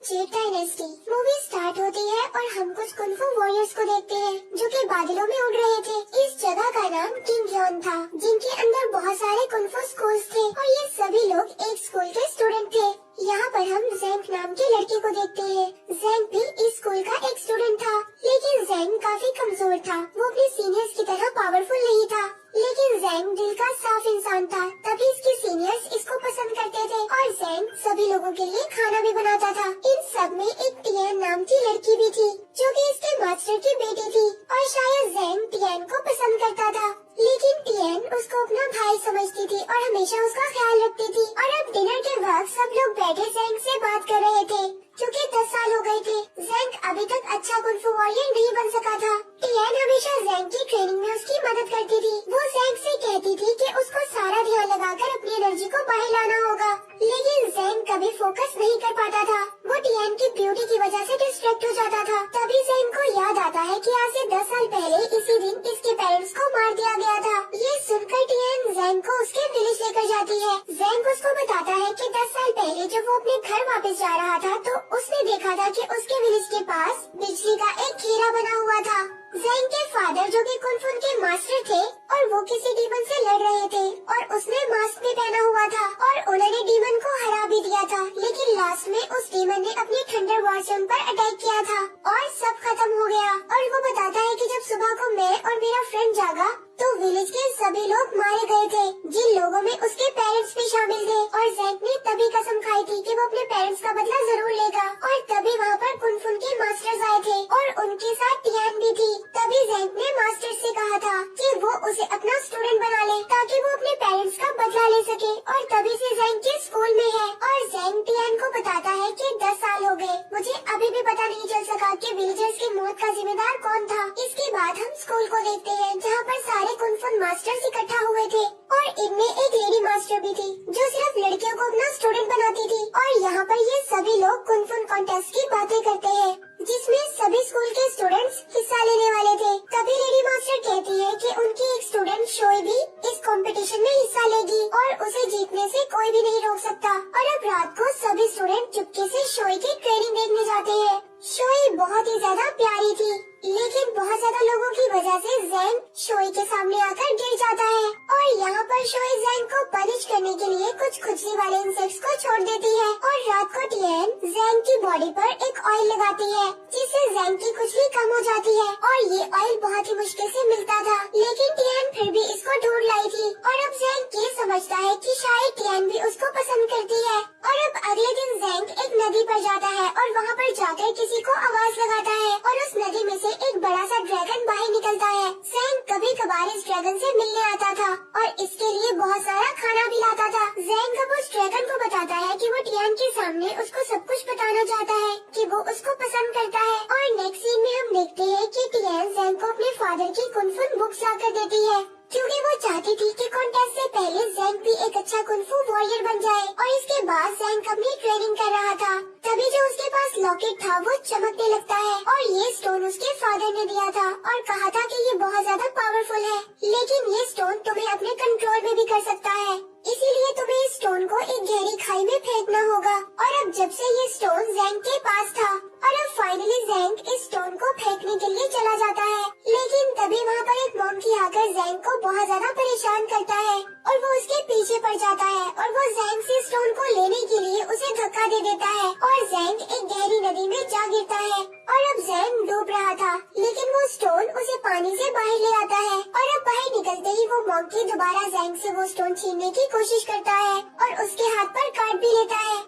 Z dynasty movie start होती है और हम कुछ कुंफू वॉरियर्स को देखते हैं जो कि बादलों में उड़ रहे थे। इस जगह का नाम किंग जॉन था, जिनके अंदर बहुत सारे कुंफू स्कूल्स थे और ये सभी लोग एक स्कूल के स्टूडेंट थे। यहाँ पर हम ज़ेंग नाम के लड़के को देखते हैं। ज़ेंग भी इस स्कूल का एक स्टूडेंट था, लेकिन ज़ेंग काफी कमजोर था। वो अपने सीनियर्स की तरह पावरफुल नहीं था, लेकिन ज़ेंग दिल का साफ इंसान था, तभी इसके सीनियर्स इसको पसंद करते थे और ज़ेंग सभी लोगों के लिए खाना भी बनाता था। इन सब में एक टियान नाम की लड़की भी थी, जो कि इसके मास्टर की बेटी थी और शायद ज़ेंग टियान को पसंद करता था, लेकिन टियान उसको अपना भाई समझती थी और हमेशा उसका ख्याल रखती थी। और अब डिनर के वक्त सब लोग बैठे ज़ेंग से बात कर रहे थे, क्योंकि 10 साल हो गए थे। ज़ेंग अभी तक अच्छा कुंफू वॉरियर नहीं बन सका था। टियान हमेशा ज़ेंग की ट्रेनिंग में उसकी मदद करती थी। वो ज़ेंग से कहती थी कि उसको सारा ध्यान लगाकर अपनी एनर्जी को बाहर लाना होगा, लेकिन ज़ेंग कभी फोकस नहीं कर पाता था। वो टियान की ब्यूटी की वजह से डिस्ट्रैक्ट हो जाता था। तभी ज़ेंग को याद आता है कि आज से 10 साल पहले इसी दिन इसके पेरेंट्स को मार दिया गया था। ये सुनकर टियान ज़ेंग को उसके विलेज लेकर जाती है। ज़ेंग उसको बताता है कि 10 साल पहले जब वो अपने घर वापस जा रहा था तो उसने देखा था कि उसके विलेज के पास बिजली का एक घेरा बना हुआ था। ज़ेंग के फादर, जो कि कुंफू के मास्टर थे, और वो किसी डीमन से लड़ रहे थे और उसने मास्क भी पहना हुआ था और उन्होंने डीमन को हरा भी दिया था, लेकिन लास्ट में उस डीमन ने अपने थंडर वॉर्सन पर अटैक किया था और सब खत्म हो गया। और वो बताता है कि जब सुबह को मैं और मेरा फ्रेंड जागा तो विलेज के सभी लोग मारे गए थे, जिन लोगों में उसके पेरेंट्स भी शामिल थे। और ज़ेंग ने तभी कसम खाई थी कि वो अपने पेरेंट्स का बदला जरूर लेगा। और तभी वहाँ पर कुंफू के मास्टर्स आए थे और उनके साथ टियान भी थी। तभी ज़ेंग ने मास्टर से कहा था कि वो उसे अपना स्टूडेंट बना ले ताकि वो अपने पेरेंट्स का बदला ले सके। और तभी से ज़ेंग के स्कूल में है और ज़ेंग टियान को बताता है कि 10 साल हो गए, मुझे अभी भी पता नहीं चल सका कि विलेजर्स की मौत का जिम्मेदार कौन था। इसके बाद हम स्कूल को देखते हैं, जहाँ पर सारे कुंफू मास्टर्स इकट्ठा हुए थे और इनमें एक लेडी मास्टर भी थी, जो सिर्फ लड़कियों को अपना स्टूडेंट बनाती थी। और यहाँ पर ये सभी लोग कुंफू कॉन्टेस्ट की बातें करते हैं, जिसमें सभी स्कूल के स्टूडेंट्स हिस्सा लेने वाले थे। तभी लेडी मास्टर कहती है कि उनकी एक स्टूडेंट शोई भी इस कंपटीशन में हिस्सा लेगी और उसे जीतने से कोई भी नहीं रोक सकता। और अब रात को सभी स्टूडेंट चुपके से शोई की ट्रेनिंग देखने जाते हैं। शोई बहुत ही ज्यादा प्यारी थी, लेकिन बहुत ज्यादा लोगों की वजह से ज़ेंग शोई के सामने आकर गिर जाता है और यहाँ पर शोई ज़ेंग को पनिश करने के लिए कुछ खुजली वाले इंसेक्ट्स को छोड़ देती है। और रात को टियान ज़ेंग की बॉडी पर एक ऑयल लगाती है, जिससे ज़ेंग की खुजली कम हो जाती है। और ये ऑयल बहुत ही मुश्किल से मिलता था, लेकिन टियान फिर भी इसको ढूंढ लाई थी। और अब ज़ेंग ये समझता है कि शायद टियान भी उसको पसंद करती है। और अब अगले दिन ज़ेंग एक नदी पर जाता है और वहाँ पर जाकर किसी को आवाज लगाता है और उस नदी में से एक बड़ा सा ड्रैगन बाहर निकलता है। ज़ेंग कभी कभार इस ड्रैगन से मिलने आता था और इसके लिए बहुत सारा खाना भी लाता था। ज़ेंग अब उस ड्रैगन को बताता है कि वो टियान के सामने उसको सब कुछ बताना चाहता है कि वो उसको पसंद करता है। और नेक्स्ट सीन में हम देखते हैं कि टियान ज़ेंग को अपने फादर की कुंफू बुक्स लाकर देती है, क्योंकि वो चाहती थी कि कॉन्टेस्ट से पहले ज़ेंग भी एक अच्छा कुंफू वॉरियर बन जाए। और इसके बाद ज़ेंग अपनी ट्रेनिंग कर रहा था, तभी जो उसके पास लॉकेट था वो चमकने लगता है और ये स्टोन उसके फादर ने दिया था और कहा था कि ये बहुत ज्यादा पावरफुल है, लेकिन ये स्टोन तुम्हें अपने कंट्रोल में भी कर सकता है, इसीलिए तुम्हें इस स्टोन को एक गहरी खाई में फेंकना होगा। और अब जब से ये स्टोन ज़ेंग के पास था और अब फाइनली ज़ेंग इस स्टोन को फेंकने के लिए चला जाता है, लेकिन तभी वहाँ पर एक मॉन्की आकर ज़ेंग को बहुत ज्यादा परेशान करता है और वो उसके पीछे पड़ जाता है और वो ज़ेंग से स्टोन को लेने के लिए उसे धक्का दे देता है और ज़ेंग एक गहरी नदी में जा गिरता है। और अब ज़ेंग डूब रहा था, लेकिन वो स्टोन उसे पानी से बाहर ले आता है। और अब बाहर निकलते ही वो मॉन्की दोबारा ज़ेंग से वो स्टोन छीनने की कोशिश करता है और उसके हाथ पर काट भी लेता है।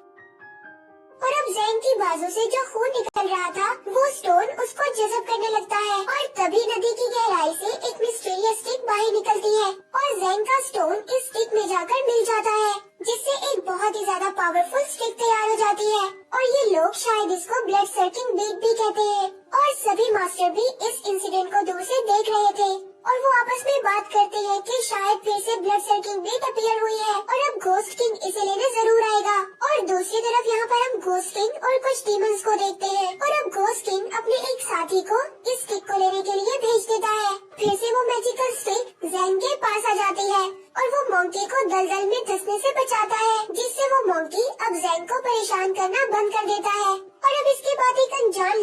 और अब ज़ेंग की बाजू से जो खून निकल रहा था वो स्टोन उसको जज़ब करने लगता है और तभी नदी की गहराई से एक मिस्टीरियस स्टिक बाहर निकलती है और ज़ेंग का स्टोन इस स्टिक में जाकर मिल जाता है, जिससे एक बहुत ही ज्यादा पावरफुल स्टिक तैयार हो जाती है। और ये लोग शायद इसको ब्लड सर्किंग बीट भी कहते हैं। और सभी मास्टर भी इस इंसिडेंट को दूर से देख रहे थे और वो आपस में बात करते हैं कि शायद फिर से ब्लड सर्किंग बीट अपीयर हुई है और अब घोस्ट किंग इसे लेने जरूर आएगा। और दूसरी तरफ यहाँ पर हम घोस्ट किंग और कुछ डीमंस को देखते हैं और अब घोस्ट किंग अपने एक साथी को इस स्टिक को लेने के लिए भेज देता है। फिर से वो मैजिकल स्टिक ज़ेंग के पास आ जाती है और वो मॉन्की को दलदल में धंसने से बचाता है, जिससे वो मॉन्की अब ज़ेंग को परेशान करना बंद कर देता है। और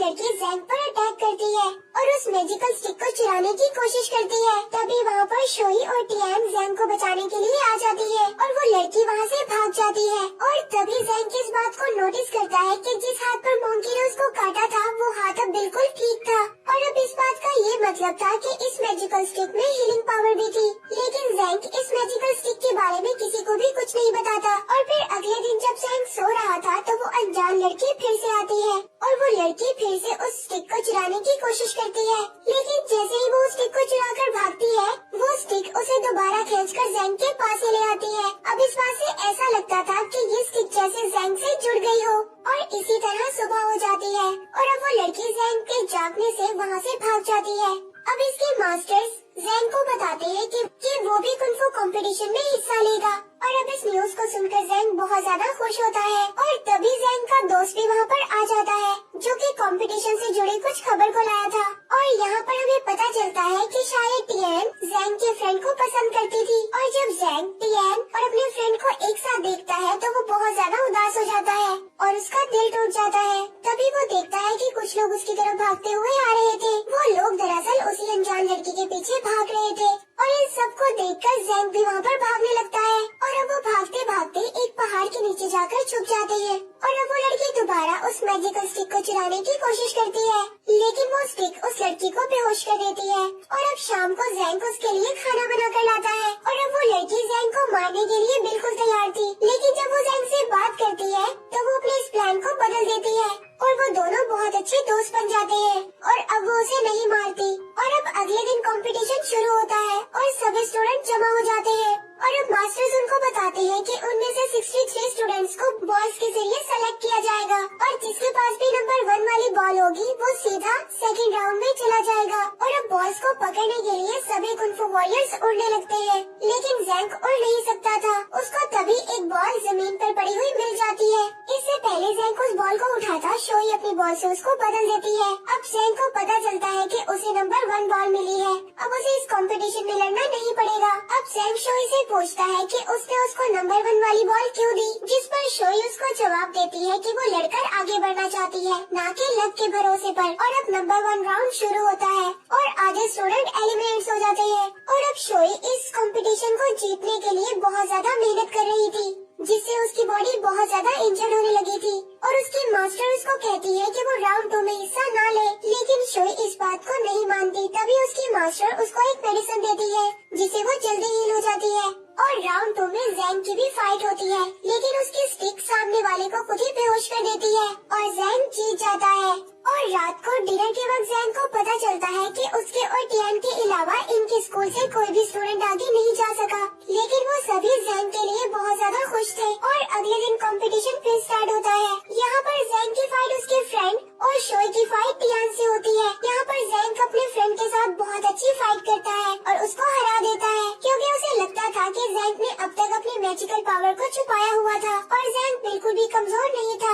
लड़की जैंग पर अटैक करती है और उस मैजिकल स्टिक को चुराने की कोशिश करती है। तभी वहाँ पर शोई और टियान जैंग को बचाने के लिए आ जाती है और वो लड़की वहाँ से भाग जाती है। और तभी जैंग इस बात को नोटिस करता है कि जिस हाथ पर मोंकी ने उसको काटा था वो हाथ अब बिल्कुल ठीक था। और अब इस बात का ये मतलब था कि इस मैजिकल स्टिक में हीलिंग पावर भी थी। लेकिन जैंग इस मैजिकल स्टिक के बारे में किसी को भी कुछ नहीं बताता। और फिर अगले दिन जब जैंग सो रहा था तो वो अनजान लड़की फिर से आती है और वो लड़की फिर से उस स्टिक को चुराने की कोशिश करती है। लेकिन जैसे ही वो उस स्टिक को चुराकर भागती है वो स्टिक उसे दोबारा खींचकर जैंग के पास ले आती है। अब इस बात से ऐसा लगता था कि ये स्टिक जैसे जैंग से जुड़ गई हो। और इसी तरह सुबह हो जाती है और अब वो लड़की जैंग के जागने से वहाँ से भाग जाती है। अब इसके मास्टर्स जैंग को बताते हैं कि वो भी कुंफू कंपटीशन में हिस्सा लेगा। और अब इस न्यूज को सुनकर जैंग बहुत ज्यादा खुश होता है और तभी जैंग का दोस्त भी वहाँ पर आ जाता है जो कि कंपटीशन से जुड़ी कुछ खबर को लाया था। और यहाँ पर हमें पता चलता है कि शायद टियान जैंग के फ्रेंड को पसंद करती थी। और जब जैंग टियान और अपने फ्रेंड को एक साथ देखता है तो वो बहुत ज्यादा उदास हो जाता है और उसका दिल टूट जाता है। तभी वो देखता है कि कुछ लोग उसकी तरफ भागते हुए आ रहे थे। वो लोग दरअसल उसी अनजान लड़की के पीछे भाग रहे थे और इन सबको देखकर जैंग भी वहाँ पर भागने लगता है। और अब वो भागते भागते एक पहाड़ के नीचे जाकर छुप जाते हैं। और अब वो लड़की दोबारा उस मैजिकल स्टिक को चुराने की कोशिश करती है लेकिन वो स्टिक उस लड़की को बेहोश कर देती है। और अब शाम को जैंग उसके लिए खाना बना कर लाता है और अब वो लड़की जैंग को मारने के लिए बिल्कुल तैयार थी। लेकिन जब वो जैंग से बात करती है तो वो अपने इस प्लान को बदल देती है और वो दोनों बहुत अच्छे दोस्त बन जाते हैं और अब वो उसे नहीं मारती। और अब अगले दिन कंपटीशन शुरू होता है और सभी स्टूडेंट जमा हो जाते हैं और अब मास्टर्स उनको बताते हैं कि उनमें से 63 स्टूडेंट्स को बॉल्स के जरिए सेलेक्ट किया जाएगा और जिसके पास भी नंबर 1 वाली बॉल होगी वो सीधा सेकंड राउंड में चला जाएगा। और अब बॉल्स को पकड़ने के लिए सभी कुंफू वॉरियर्स उड़ने लगते हैं लेकिन जैंग उड़ नहीं सकता था। उसको तभी एक बॉल जमीन पर पड़ी हुई मिल जाती है। इससे पहले जैंग उस बॉल को उठाता शोई अपनी बॉल से उसको बदल देती है। अब जैंग को पता चलता है कि उसे नंबर 1 बॉल मिली है। अब उसे इस कंपटीशन में लड़ना नहीं पड़ेगा। अब जैंग शोई से पूछता है कि उसने उसको नंबर 1 वाली बॉल क्यों दी, जिस पर शोई उसको जवाब देती है कि वो लड़कर आगे बढ़ना चाहती है ना कि लक के भरोसे पर। और अब नंबर 1 राउंड शुरू होता है और आधे स्टूडेंट एलिमिनेट हो जाते हैं। और अब शोई इस कंपटीशन को जीतने के लिए बहुत ज्यादा मेहनत कर रही थी जिससे उसकी बॉडी बहुत ज्यादा इंजर्ड होने लगी थी। और उसकी मास्टर उसको कहती है कि वो राउंड 2 में हिस्सा ना ले लेकिन शोई इस बात को नहीं मानती। तभी उसकी मास्टर उसको एक मेडिसिन देती है जिससे वो जल्दी हील हो जाती है। और राउंड 2 में जैंग की भी फाइट होती है लेकिन उसकी स्टिक सामने वाले को खुद ही बेहोश कर देती है और जैंग जीत जाता है। और रात को डिनर के वक्त जैंग को पता चलता है कि उसके और टियान के अलावा इनके स्कूल से कोई भी स्टूडेंट आगे नहीं जा सका। लेकिन वो सभी जैंग के लिए बहुत ज्यादा खुश थे। और अगले दिन कंपटीशन फिर स्टार्ट होता है। यहाँ पर जैंग की फाइट उसके फ्रेंड और शोई की फाइट टियान से होती है। यहाँ पर जैंग अपने फ्रेंड के साथ बहुत अच्छी फाइट करता है और उसको हरा देता है क्योंकि उसे लगता था कि जैंग ने अब तक अपनी मैजिकल पावर को छुपाया हुआ था और जैंग बिल्कुल भी कमजोर नहीं था।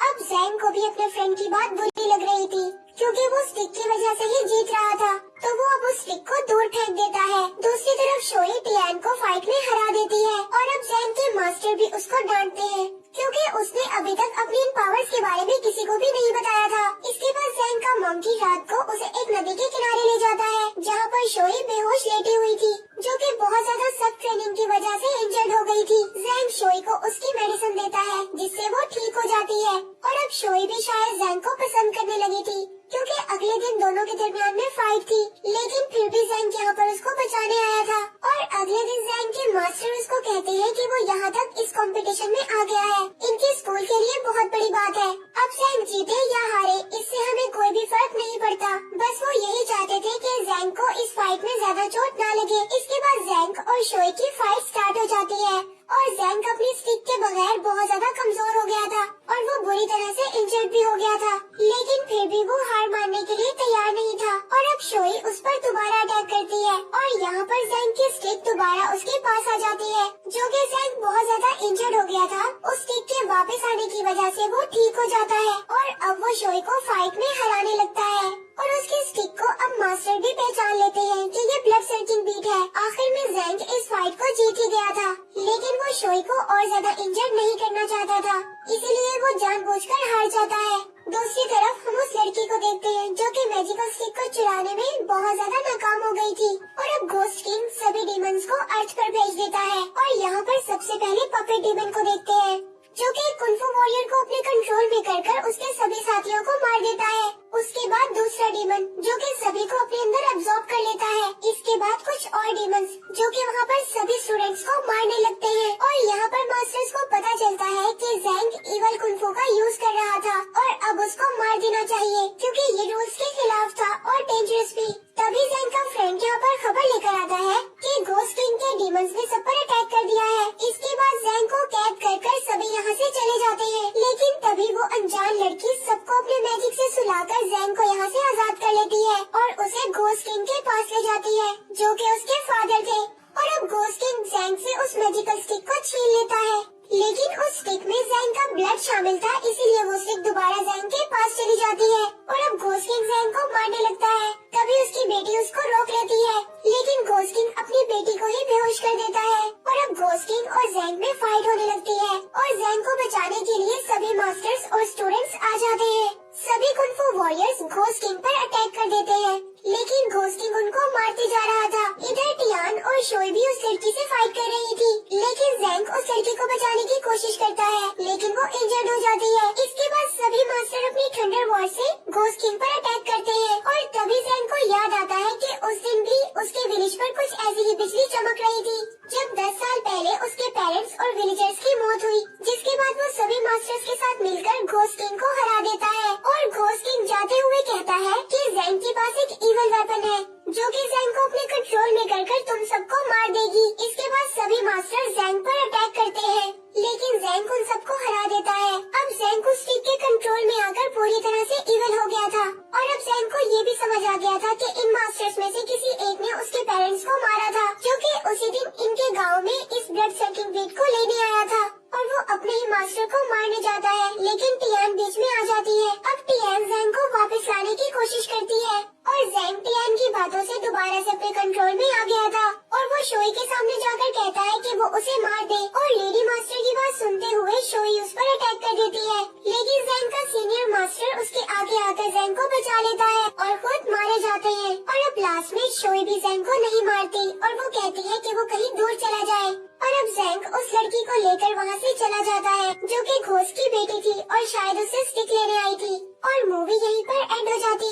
अब जैंग को भी अपने फ्रेंड की बात बुरी लग रही थी क्योंकि वो स्टिक की वजह से ही जीत रहा था तो वो अब उस स्टिक को दूर फेंक देता है। दूसरी तरफ शोई टियान को फाइट में हरा देती है और अब जैंग के मास्टर भी उसको डांटते हैं क्योंकि उसने अभी तक अपनी इन पावर्स के बारे में किसी को भी नहीं बताया था। इसके बाद जैंग का मंकी रात को उसे एक नदी के किनारे ले जाता है जहाँ पर शोई बेहोश लेटी हुई थी जो कि बहुत ज्यादा सख्त ट्रेनिंग की वजह से इंजर्ड हो गई थी। जैंग शोई को उसकी मेडिसिन देता है जिससे वो ठीक हो जाती है। और अब शोई भी शायद जैंग को पसंद करने लगी थी क्योंकि अगले दिन दोनों के दरमियान में फाइट थी लेकिन फिर भी जैंग यहाँ पर उसको बचाने आया था। और अगले दिन जैंग के मास्टर उसको कहते हैं कि वो यहाँ तक इस कंपटीशन में आ गया है। इनके स्कूल के लिए बहुत बड़ी बात है। अब जैंग जीते या हारे इससे हमें कोई भी फर्क नहीं पड़ता। बस वो यही चाहते थे कि जैंग को इस फाइट में ज्यादा चोट न लगे। इसके बाद जैंग और शोई की फाइट स्टार्ट हो जाती है और जैंग अपनी स्टिक के बगैर बहुत ज्यादा कमजोर हो गया था और वो बुरी तरह से इंजर्ड भी हो गया था लेकिन फिर भी वो हार मानने के लिए तैयार नहीं था। और अब शोई उस पर दोबारा अटैक करती है और यहाँ पर जैंग की स्टिक दोबारा उसके पास आ जाती है जो कि जैंग बहुत ज्यादा इंजर्ड हो गया था। उस स्टिक के वापस आने की वजह से वो ठीक हो जाता है और अब वो शोई को फाइट में हराने लगता है। और उसकी स्टिक को अब मास्टर भी पहचान लेते हैं कि ये ब्लड सर्किंग बीट है। आखिर में जैंग इस फाइट को जीत ही गया था लेकिन वो शोई को और ज्यादा इंजर्ड नहीं करना चाहता था इसलिए वो जानबूझकर हार जाता है। दूसरी तरफ हम उस लड़की को देखते हैं जो कि मैजिकल स्टिक को चुराने में बहुत ज्यादा नाकाम हो गई थी और अब घोस्ट किंग सभी डीमंस को अर्थ पर भेज देता है। और यहाँ पर सबसे पहले पपेट डीमन को देखते हैं जो कि कुंफू वॉरियर को अपने कंट्रोल में कर उसके सभी साथियों को मार देता है। उसके बाद दूसरा डीमन जो कि सभी को अपने अंदर एब्जॉर्ब कर लेता है। इसके बाद कुछ और डीमंस जो कि वहाँ पर सभी स्टूडेंट्स को मारने लगते हैं और यहाँ पर मास्टर्स को पता चलता है कि ज़ैंग इवल कुंफू का यूज कर रहा था और अब उसको मार देना चाहिए क्योंकि ये रूल्स के खिलाफ था और डेंजरस भी। तभी ज़ैंग का फ्रेंड यहाँ पर खबर लेकर आता है कि घोस्ट किंग के डीमंस ने सब पर अटैक कर दिया है। इसके बाद ज़ैंग को कैद कर सभी यहाँ से चले जाते हैं, लेकिन तभी वो अनजान लड़की सबको अपने मैजिक से सुलाकर ज़ैंग को यहाँ से आजाद कर लेती है और उसे घोस्ट किंग के पास ले जाती है जो कि उसके फादर थे। और अब घोस्ट किंग ज़ैंग से उस मैजिकल स्टिक को छीन लेता है, लेकिन उस स्टिक में ज़ैंग का ब्लड शामिल था, इसीलिए वो स्टिक दोबारा ज़ैंग के पास चली जाती है और अब घोस्ट किंग ज़ैंग को मारने लगता है। तभी उसकी बेटी उसको रोक लेती है, लेकिन घोस्ट किंग अपनी बेटी को ही बेहोश कर देता है और अब घोस्ट किंग और ज़ैंग में फाइट होने लगती है और ज़ैंग को बचाने के लिए सभी मास्टर्स और स्टूडेंट्स आ जाते हैं। सभी कुंफू वॉरियर्स घोस्ट किंग पर अटैक कर देते हैं, लेकिन घोस्ट किंग उनको मारते जा रहा था। इधर टियान और शोई भी उस लड़की से फाइट कर रही थी, लेकिन ज़ैंग उस लड़की को बचाने की कोशिश करता है, लेकिन वो इंजर्ड हो जाती है। इसके बाद सभी मास्टर अपनी थंडर वॉर से घोस्ट किंग पर अटैक करते हैं और तभी ज़ैंग को याद आता है कि उस दिन भी उसके विलेज पर कुछ ऐसी ही बिजली चमक रही थी जब 10 साल पहले उसके पेरेंट्स और विलेजर्स की मौत हुई, जिसके बाद वो सभी मास्टर्स के साथ मिलकर घोस्ट किंग को हरा देता है और घोस्ट किंग जाते हुए कहता है कि ज़ैंग के पास एक इवल वेपन है जो कि ज़ैंग को अपने कंट्रोल में कर तुम सबको मार देगी। इसके बाद सभी मास्टर ज़ैंग पर अटैक करते हैं, लेकिन ज़ैंग उन सबको हरा देता है। अब ज़ैंग उस स्टिक के कंट्रोल में आकर पूरी तरह से इवल हो गया था और अब ज़ैंग को ये भी समझ आ गया था कि इन मास्टर्स में से किसी एक ने उसके पेरेंट्स को मारा था, जो कि उसी दिन इनके गाँव में इस ब्लड सकिंग ब्रीड को लेने आया था और वो अपने ही मास्टर को मारने जाता है, लेकिन टियान बीच में आ जाती है। अब टियान ज़ैंग को वापस लाने की कोशिश करती है और ज़ैंग टियान की बातों से दोबारा से अपने कंट्रोल में आ गया था और वो शोई के सामने जाकर कहता है कि वो उसे मार दे और लेडी मास्टर की बात सुनते हुए शोई उस पर अटैक कर देती है, लेकिन ज़ैंग का सीनियर मास्टर उसके आगे आकर ज़ैंग को बचा लेता है और खुद मारे जाते हैं। और अब लास्ट में शोई भी ज़ैंग को नहीं मारती और वो कहती है कि वो कहीं दूर चला जाए और अब ज़ैंग उस लड़की को लेकर वहाँ से चला जाता है जो कि घोस्ट की बेटी थी और शायद उसे स्टिक लेने आई थी और मूवी यहीं पर एंड हो जाती है।